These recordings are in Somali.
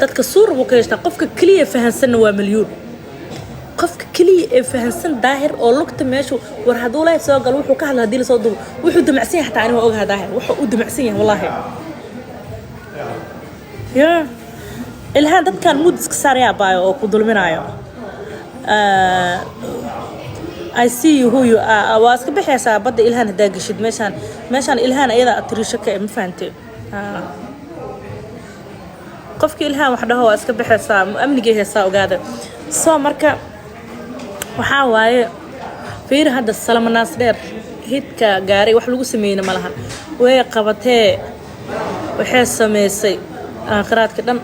dadka suur buu ka yeeshtaa qofka kaliya fahansan waa milyan qofka kaliya ee fahansan daahir oo lugta meeshu war haduu la soo gal wuxuu ka hadlaa hadii la soo duub wuxuu damacsan yahay xataa aniga ogahay daahir wuxuu u damacsan yahay wallahi ya ilhaan dadkan mood iska saaraya baayo oo ku dulminayo I see who you are waaska bixiyasa badda ilhaan hadaa gashid meeshan ilhaan ayada atrisho ka ma fahanteen qofkii ilhaan wax dhaho waa iska bixiyasa amniga heesa ogaada soo marka waxa waaye fiir hadda Salmanaas dheer hidka gaaray wax lagu sameeyay ma lahan way qabatee waxay sameysay aakhiraadka dhan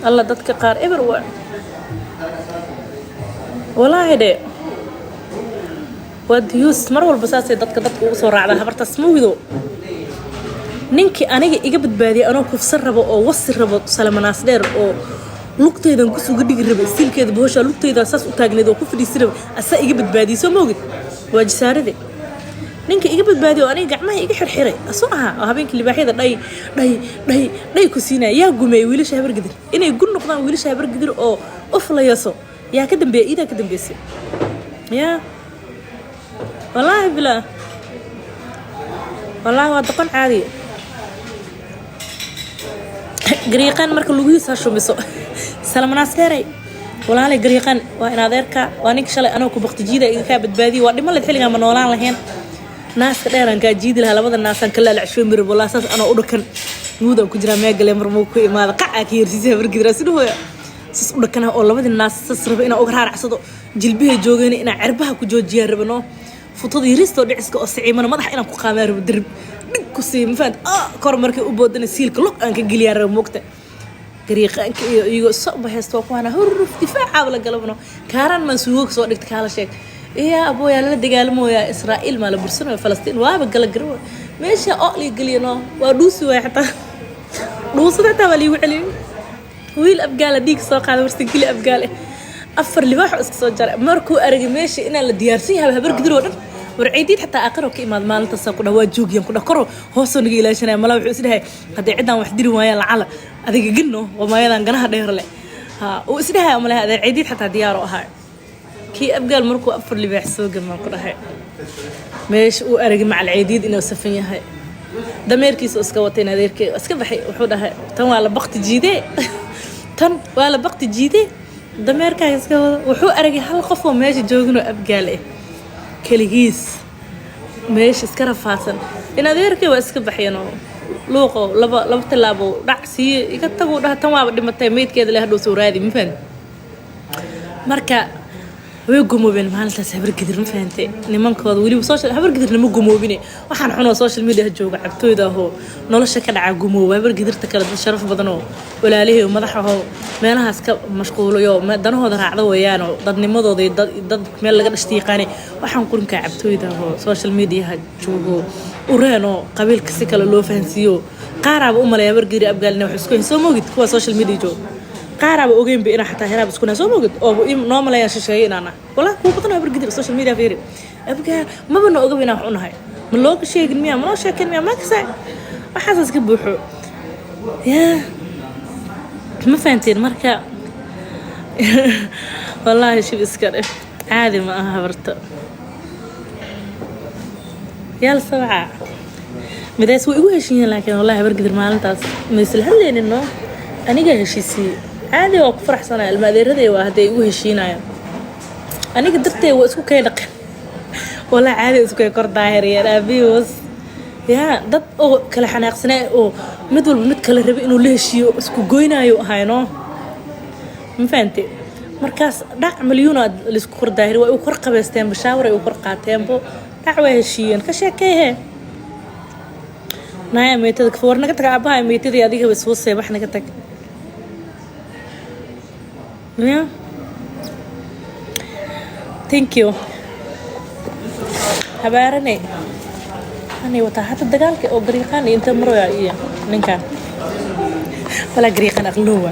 alla dadka qaar everywhere wallahi de what use mar walba saasay dadka ugu soo raacda habarta smuudo ninkii aniga iga badbaadiyay anoo kufsan rabo oo wasi rabo Salmanaas dheer oo lugteedan ku suga dhigi rabay silkeeda boosha lugteeda saas u taagneed oo ku fadhiisay asa iga badbaadiyay soo moogid waajisaarade ninka iga badbaadiyo aniga gacmaha iga xirxiray asoo aha habeenkii libaaxyada dhay ku siinay yaa gumay wiilasha habar gidir inay gun noqdaan wiilasha habar gidir oo uflayaso yaa ka dambeeyay ida ka dambeysay ya wallahi bila wallahi waa daqan caadi gariiqan marka lagu yisaa shumiso Salmanaas dheeray walaalahay gariiqan waa in adeerka waa ninka shalay anoo ku baqtijiida iga ka badbaadiyay waa dhimo la xiliga ma noolaan lahayn naaska dheeran ka jiidi lahaa labada naasan kala lacshoo mir wallahi saas anoo u dhakan muudan ku jira meegale marmuu ku imaada qaca ka yarsiisay habar gidira sidoo sas u dhakana oo labada naas sas raba inaa uga raaracsado jilbihi joogeen inaa cirbaha ku joojiyaa rabano futadii risto dhiciska oo siciimana madax inaan ku qaameer dirib dhig ku sii ma faad kor markay u boodana siilka lug aan ka geliyaa rabo moogta gariiqanka iyo soo bahaysto ku ana huruf difaaca la galabno kaaran man suuq soo dhigta kala sheeg iya abooya la dagaalmooya Israa'iil ma la bursano Falastiin waaba gal garo meesha oo li galiyano waa dhuusi way xataa dhuusada taa wali wali wiil abgaal dhiig soo qaada warsan kili abgaal afar libaax iska soo jaray markuu aragay meesha in la diyaarsan yahay habar gidir oo dhan warciidid xataa aqaro ka imaad maalinta soo ku dhawaa joogiyaan ku dhakoro hoos naga ilaashanay mala wuxuu isdhahay haday ciidan wax diri waayaan lacala adiga ginno oo maayadan ganaha dheer leh ha oo isdhahay amalaha adeer ciidid xataa diyaar oo ahaa kii abgaal markuu afar libaax soo gamaan ku dhahay meesha uu aragay macal ciidid inuu safan yahay dameerkiisa iska wateen adeerkay iska baxay wuxuu dhahay tan waa la baqti jiide tan waa la baqti jiide dameerka iska wuxuu aragay hal qof oo meesha joogno abgaal ah kaligiis meesha iska rafaasan in adeerkay waa iska baxayno luuqo laba talaabo dhacsi iga tago dhaha tan waa dhimatay meedkeeda la hadhow soo raadi ma fahad marka way gumoobeen maalintaas habar gidir ma fahantay nimankooda wali social habar gidir lama gumoobine waxaan xuno social media jooga cabtooyda oo nolosha ka dhaca gumoob habar gidirta kala dad sharaf badan oo walaalahay madaxaho meelahaas ka mashquulayo danahooda raacdo weeyaan oo dadnimadooda dad meel laga dhashtay qaani waxaan qurinka cabtooyda oo social media joogo ureeno qabiilka si kala loo fahansiyo qaaraba u maleeya habar gidir abgaalna wax isku soo moogid kuwa social media joogo qaaraba ogeyn ba ina xataa heraab isku soo moogid oo normal ay shisheeyay inaana wala ku badan habar gidir social media fiiri abgaa ma bana oga inaan wax u nahay ma loo ka sheegin miya ma loo sheekin miya ma kasay waxaas iska buuxo ya ما فهمتين مركا والله شو بسكر عادي ما هبرت يلا سبعة مداس ويقول هالشيء لكن والله برقدر مالنتاس مثل هاللين إنه أنا جاي شيء عادي وأفرح سنة المدير هذا وهذا يقول هالشيء نايم أنا قدرت واسكو كيلق ولا عادي اسكو كور ظاهر يا أبي وس يا ضد أو كلا حناق سنة أو مدول مد كلا ربي إنه ليه شيء اسكو جوينا يو هاينو ما فهمتي مركز دع مليون الاسكو كور ظاهر وكور قبستين بشاورة وكور قاتين بو دعوة هالشيء كشكيه نايم ميتك فورنا كتك عبها ميتدي هذيك بس وصي بحنا كتك يا thank you habaarane ani wata hada dagaalka oo gariiqan inta maraya iyo ninkan wala gariiqan aqluwa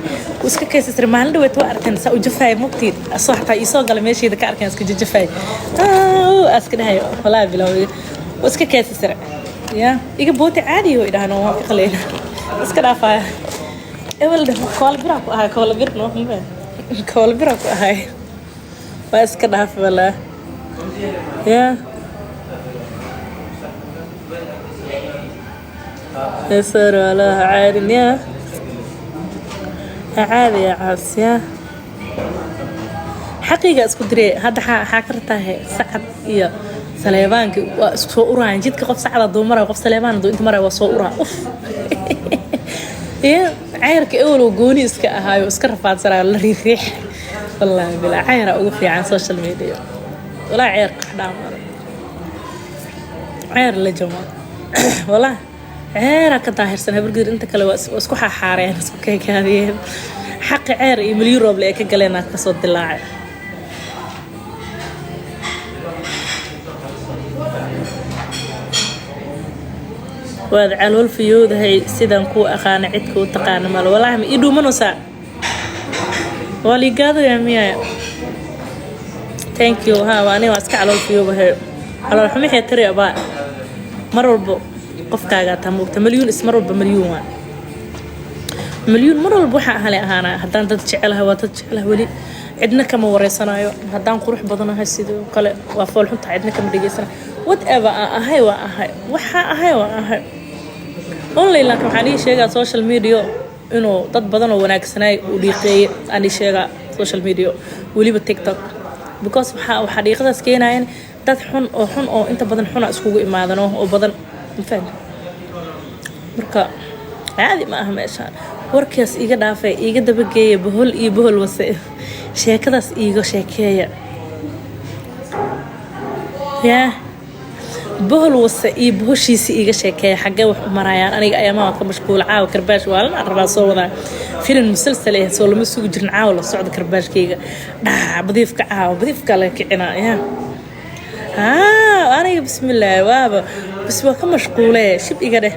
iska kaysir maalin dhaweed waa arkan saa u jafay mugtid asoo xataa isoo gal meesheeda ka arkan iska jafay aska dhahay wala bilaw iska kaysir يا إيجا بوتي عادي هو إذا أنا واقع قليل بس كده فا evel de kool bira ku ahay kool bir no ma kool bira ku ahay waa iska dhaaf wala ya يسر ولا عادي يا عادي يا عاسيا حقيقة اسكو دري هذا حاكرتها سعد يا سليبانك واسكو أوران جيت كقف سعد دو مرة وقف سليمان دو انت مرة وسو أوران اوف يا عيرك اول وقوني اسكا هاي واسكا رفعت سرا ولا ريح والله بلا عيرة اوفي عن سوشيال ميديا ولا عيرك حدام عير اللي جمال والله عيرة كطاهر سنة برجر أنت كلا واسكو حارين اسكو كيك هذه حق عير مليون روبل إيه كجلنا كصوت اللاعب وهذا على الفيود هي سيدان كو أخانا عدكو تقانا مال والله ما يدو منو سا والي قادو يا ميا thank you ها وأنا واسك على الفيود هي على الحمي هي تري أبا مرة ربو قف كاغا تموت مليون اسمر بمليون مليون مرة البوحة هلي أهانا هدان تتجعلها وتتجعلها ولي عدنا كما وريسانايو هدان قروح بدنا هاي سيدو قال وافول حنطة عدنا كما ديجيسنا whatever أهاي وأهاي وحا أهاي وأهاي only لكن حالي شيء social media إنه ضد بدنا وناكسناي وليقي أني شيء social media ولي بالتيك توك because وحديقة سكينا يعني ضد حن أو أنت بدن حن أسكوج إمادنا أو بدن فين مركا عادي ما أهم إيش وركيس إيجا دافع إيجا دبجية بهول وسيء شيكداس إيجا شيكية يا بهول وسيء بهوشيس إيجا شيكية حاجة ومرايان أنا أيام ما مشغول عاو كرباش ولا أربع صور فيلم مسلسل سولو مسوق جرن عاو لصعد كرباش كيجا بضيف كعاو بضيف كلك أنا يا أنا بسم الله وابا بس وكم مشغولة شو بيجره